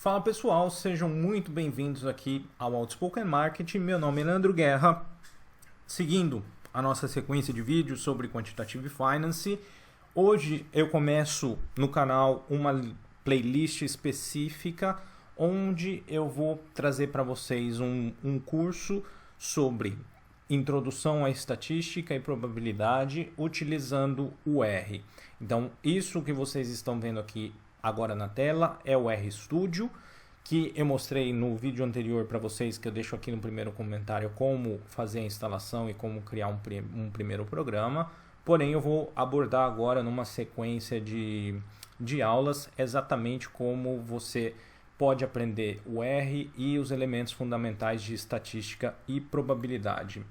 Fala pessoal, sejam muito bem-vindos aqui ao Outspoken Marketing. Meu nome é Leandro Guerra. Seguindo a nossa sequência de vídeos sobre Quantitative Finance, hoje eu começo no canal uma playlist específica onde eu vou trazer para vocês um curso sobre introdução à estatística e probabilidade utilizando o R. Então, isso que vocês estão vendo aqui agora na tela é o RStudio, que eu mostrei no vídeo anterior para vocês, que eu deixo aqui no primeiro comentário como fazer a instalação e como criar um primeiro programa. Porém, eu vou abordar agora numa sequência de aulas exatamente como você pode aprender o R e os elementos fundamentais de estatística e probabilidade.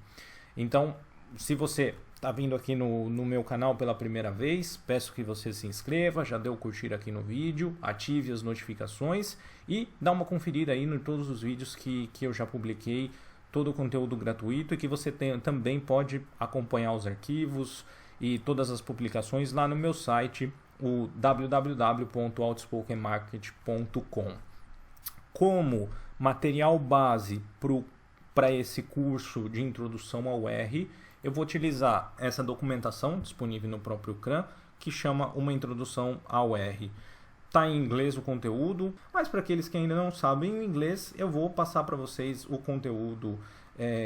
Então, se você está vindo aqui no meu canal pela primeira vez, peço que você se inscreva, já dê o curtir aqui no vídeo, ative as notificações e dá uma conferida aí em todos os vídeos que eu já publiquei, todo o conteúdo gratuito, e que você também pode acompanhar os arquivos e todas as publicações lá no meu site, o www.outspokenmarket.com. Como material base para esse curso de introdução ao R, eu vou utilizar essa documentação disponível no próprio CRAN, que chama Uma Introdução ao R. Está em inglês o conteúdo, mas para aqueles que ainda não sabem o inglês, eu vou passar para vocês o conteúdo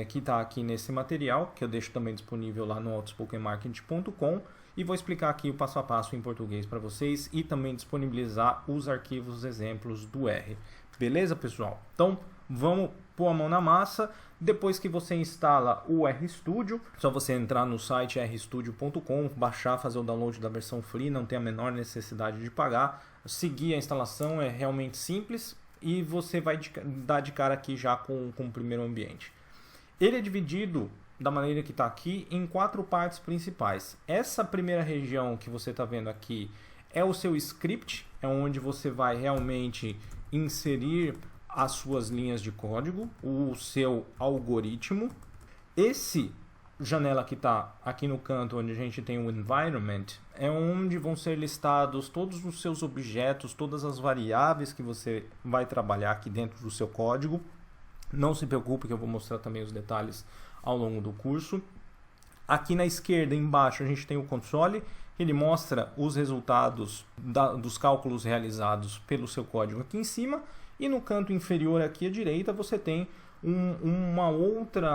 que está aqui nesse material, que eu deixo também disponível lá no outspokenmarket.com, e vou explicar aqui o passo a passo em português para vocês e também disponibilizar os arquivos exemplos do R. Beleza, pessoal? Então, vamos pôr a mão na massa. Depois que você instala o RStudio, só você entrar no site rstudio.com, baixar, fazer o download da versão free, não tem a menor necessidade de pagar. Seguir a instalação é realmente simples e você vai dar de cara aqui já com o primeiro ambiente. Ele é dividido da maneira que está aqui em 4 partes principais. Essa primeira região que você está vendo aqui é o seu script, é onde você vai realmente inserir as suas linhas de código, o seu algoritmo. Esse janela que está aqui no canto, onde a gente tem o environment, é onde vão ser listados todos os seus objetos, todas as variáveis que você vai trabalhar aqui dentro do seu código. Não se preocupe que eu vou mostrar também os detalhes ao longo do curso. Aqui na esquerda, embaixo, a gente tem o console. Ele mostra os resultados dos cálculos realizados pelo seu código aqui em cima. E no canto inferior aqui à direita você tem uma outra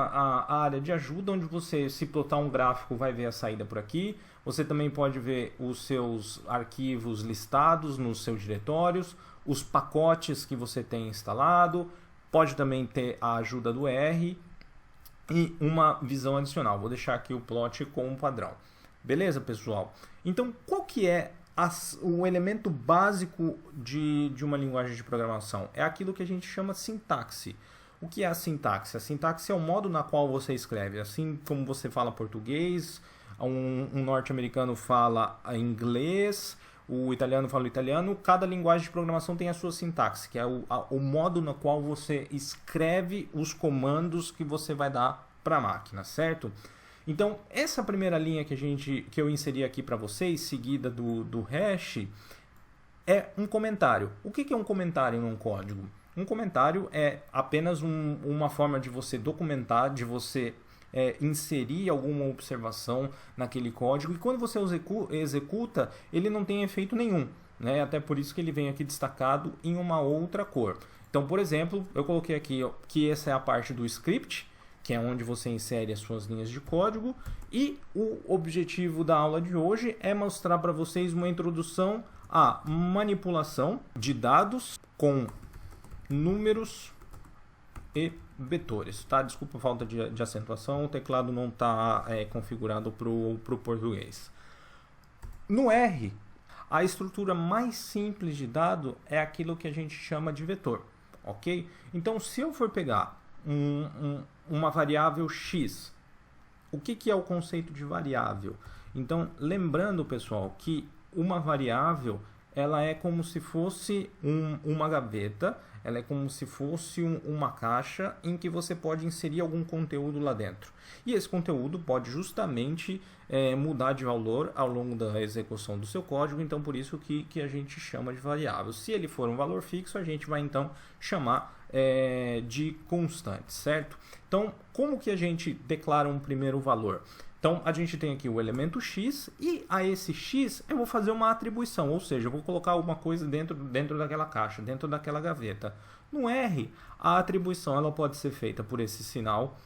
área de ajuda, onde você, se plotar um gráfico, vai ver a saída por aqui. Você também pode ver os seus arquivos listados nos seus diretórios, os pacotes que você tem instalado. Pode também ter a ajuda do R e uma visão adicional. Vou deixar aqui o plot como padrão. Beleza, pessoal? Então, qual que é o elemento básico de uma linguagem de programação? É aquilo que a gente chama sintaxe. O que é a sintaxe? A sintaxe é o modo na qual você escreve. Assim como você fala português, um norte-americano fala inglês, o italiano fala italiano, cada linguagem de programação tem a sua sintaxe, que é o modo no qual você escreve os comandos que você vai dar para a máquina, certo? Então, essa primeira linha que eu inseri aqui para vocês, seguida do hash, é um comentário. O que é um comentário num código? Um comentário é apenas uma forma de você documentar, de você inserir alguma observação naquele código, e quando você executa, ele não tem efeito nenhum, né? Até por isso que ele vem aqui destacado em uma outra cor. Então, por exemplo, eu coloquei aqui que essa é a parte do script, que é onde você insere as suas linhas de código, e o objetivo da aula de hoje é mostrar para vocês uma introdução à manipulação de dados com números e vetores, tá? Desculpa a falta de acentuação, o teclado não está configurado para o português. No R, a estrutura mais simples de dado é aquilo que a gente chama de vetor, ok? Então, se eu for pegar uma variável x, o que é o conceito de variável? Então, lembrando, pessoal, que uma variável ela é como se fosse uma gaveta, ela é como se fosse uma caixa em que você pode inserir algum conteúdo lá dentro. E esse conteúdo pode justamente mudar de valor ao longo da execução do seu código, então por isso que a gente chama de variável. Se ele for um valor fixo, a gente vai então chamar de constante, certo? Então, como que a gente declara um primeiro valor? Então, a gente tem aqui o elemento x e a esse x eu vou fazer uma atribuição, ou seja, eu vou colocar alguma coisa dentro daquela caixa, dentro daquela gaveta. No R, a atribuição ela pode ser feita por esse sinal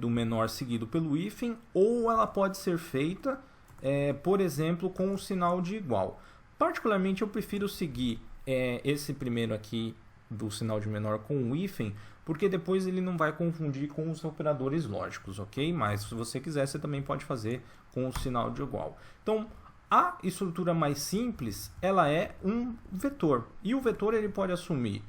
do menor seguido pelo hífen, ou ela pode ser feita, por exemplo, com o sinal de igual. Particularmente, eu prefiro seguir esse primeiro aqui do sinal de menor com o hífen, porque depois ele não vai confundir com os operadores lógicos, ok? Mas se você quiser, você também pode fazer com o sinal de igual. Então, a estrutura mais simples, ela é um vetor. E o vetor ele pode assumir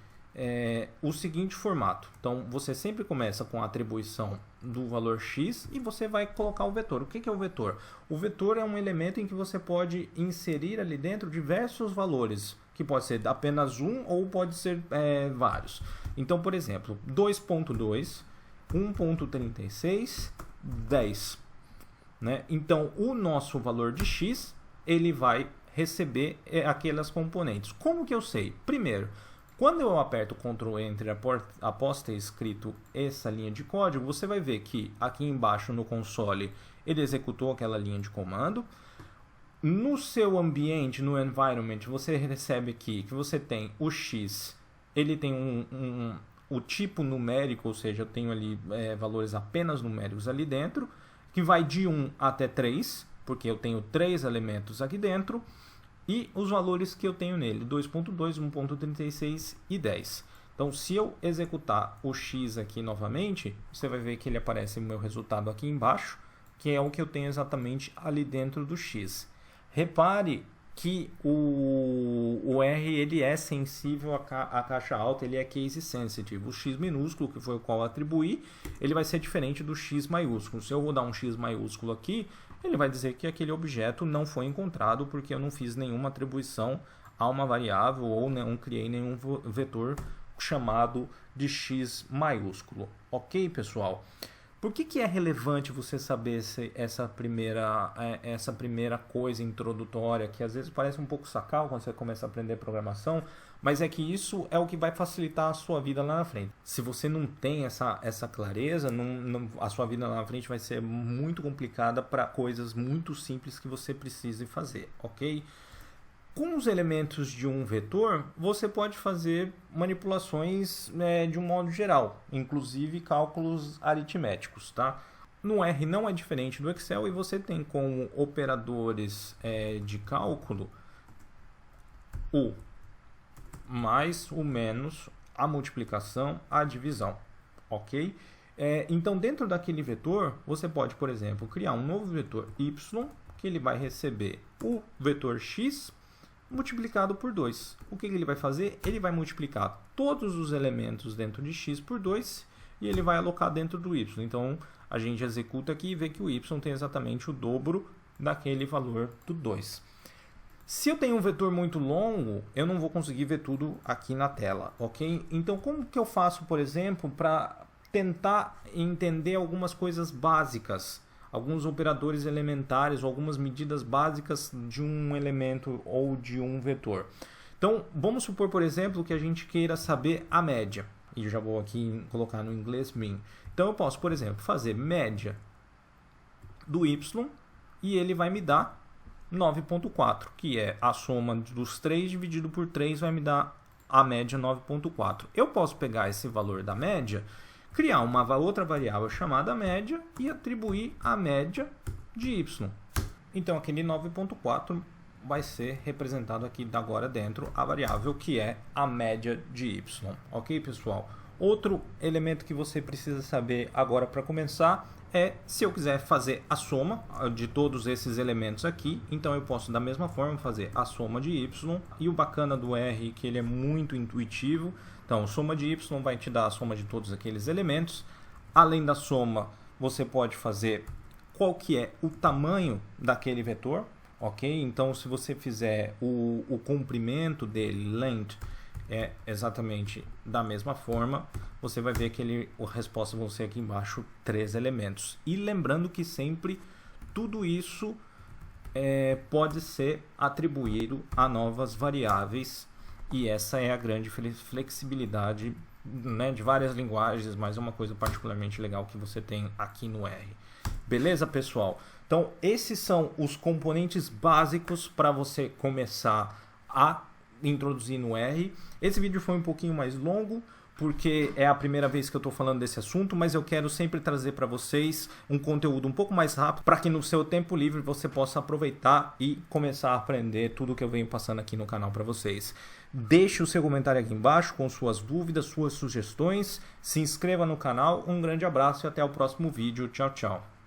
o seguinte formato. Então, você sempre começa com a atribuição do valor x e você vai colocar o vetor. O que é o vetor? O vetor é um elemento em que você pode inserir ali dentro diversos valores, que pode ser apenas um ou pode ser vários. Então, por exemplo, 2.2, 1.36, 10. Né? Então, o nosso valor de x, ele vai receber aquelas componentes. Como que eu sei? Primeiro, quando eu aperto Ctrl Enter após ter escrito essa linha de código, você vai ver que aqui embaixo no console ele executou aquela linha de comando. No seu ambiente, no environment, você recebe aqui que você tem o x, ele tem o tipo numérico, ou seja, eu tenho ali valores apenas numéricos ali dentro, que vai de 1 até 3, porque eu tenho 3 elementos aqui dentro, e os valores que eu tenho nele, 2.2, 1.36 e 10. Então, se eu executar o x aqui novamente, você vai ver que ele aparece no meu resultado aqui embaixo, que é o que eu tenho exatamente ali dentro do x. Repare que o R ele é sensível à caixa alta, ele é case sensitive. O x minúsculo, que foi o qual eu atribuí, ele vai ser diferente do x maiúsculo. Se eu vou dar um x maiúsculo aqui, ele vai dizer que aquele objeto não foi encontrado porque eu não fiz nenhuma atribuição a uma variável ou não criei nenhum vetor chamado de x maiúsculo. Ok, pessoal? Por que é relevante você saber essa primeira coisa introdutória, que às vezes parece um pouco sacal quando você começa a aprender programação, mas é que isso é o que vai facilitar a sua vida lá na frente. Se você não tem essa clareza, a sua vida lá na frente vai ser muito complicada para coisas muito simples que você precise fazer, ok? Com os elementos de um vetor, você pode fazer manipulações de um modo geral, inclusive cálculos aritméticos, tá? No R não é diferente do Excel e você tem como operadores de cálculo o mais, o menos, a multiplicação, a divisão, ok? Então, dentro daquele vetor, você pode, por exemplo, criar um novo vetor y, que ele vai receber o vetor x multiplicado por 2. O que ele vai fazer? Ele vai multiplicar todos os elementos dentro de x por 2 e ele vai alocar dentro do y. Então, a gente executa aqui e vê que o y tem exatamente o dobro daquele valor do 2. Se eu tenho um vetor muito longo, eu não vou conseguir ver tudo aqui na tela, ok? Então, como que eu faço, por exemplo, para tentar entender algumas coisas básicas, alguns operadores elementares ou algumas medidas básicas de um elemento ou de um vetor? Então, vamos supor, por exemplo, que a gente queira saber a média. E eu já vou aqui colocar no inglês mean. Então, eu posso, por exemplo, fazer média do y e ele vai me dar 9.4, que é a soma dos 3 dividido por 3 vai me dar a média 9.4. Eu posso pegar esse valor da média, criar uma outra variável chamada média e atribuir a média de y. Então, aquele 9.4 vai ser representado aqui agora dentro a variável que é a média de y. Ok, pessoal? Outro elemento que você precisa saber agora para começar é se eu quiser fazer a soma de todos esses elementos aqui, então eu posso da mesma forma fazer a soma de y, e o bacana do R é que ele é muito intuitivo. Então, soma de y vai te dar a soma de todos aqueles elementos. Além da soma, você pode fazer qual que é o tamanho daquele vetor. ok? Então, se você fizer o comprimento dele, length, é exatamente da mesma forma, você vai ver que a resposta vão ser aqui embaixo 3 elementos. E lembrando que sempre tudo isso pode ser atribuído a novas variáveis, e essa é a grande flexibilidade, né, de várias linguagens, mas é uma coisa particularmente legal que você tem aqui no R. Beleza, pessoal? Então, esses são os componentes básicos para você começar a introduzir no R. Esse vídeo foi um pouquinho mais longo, porque é a primeira vez que eu estou falando desse assunto, mas eu quero sempre trazer para vocês um conteúdo um pouco mais rápido, para que no seu tempo livre você possa aproveitar e começar a aprender tudo que eu venho passando aqui no canal para vocês. Deixe o seu comentário aqui embaixo com suas dúvidas, suas sugestões, se inscreva no canal, um grande abraço e até o próximo vídeo. Tchau, tchau.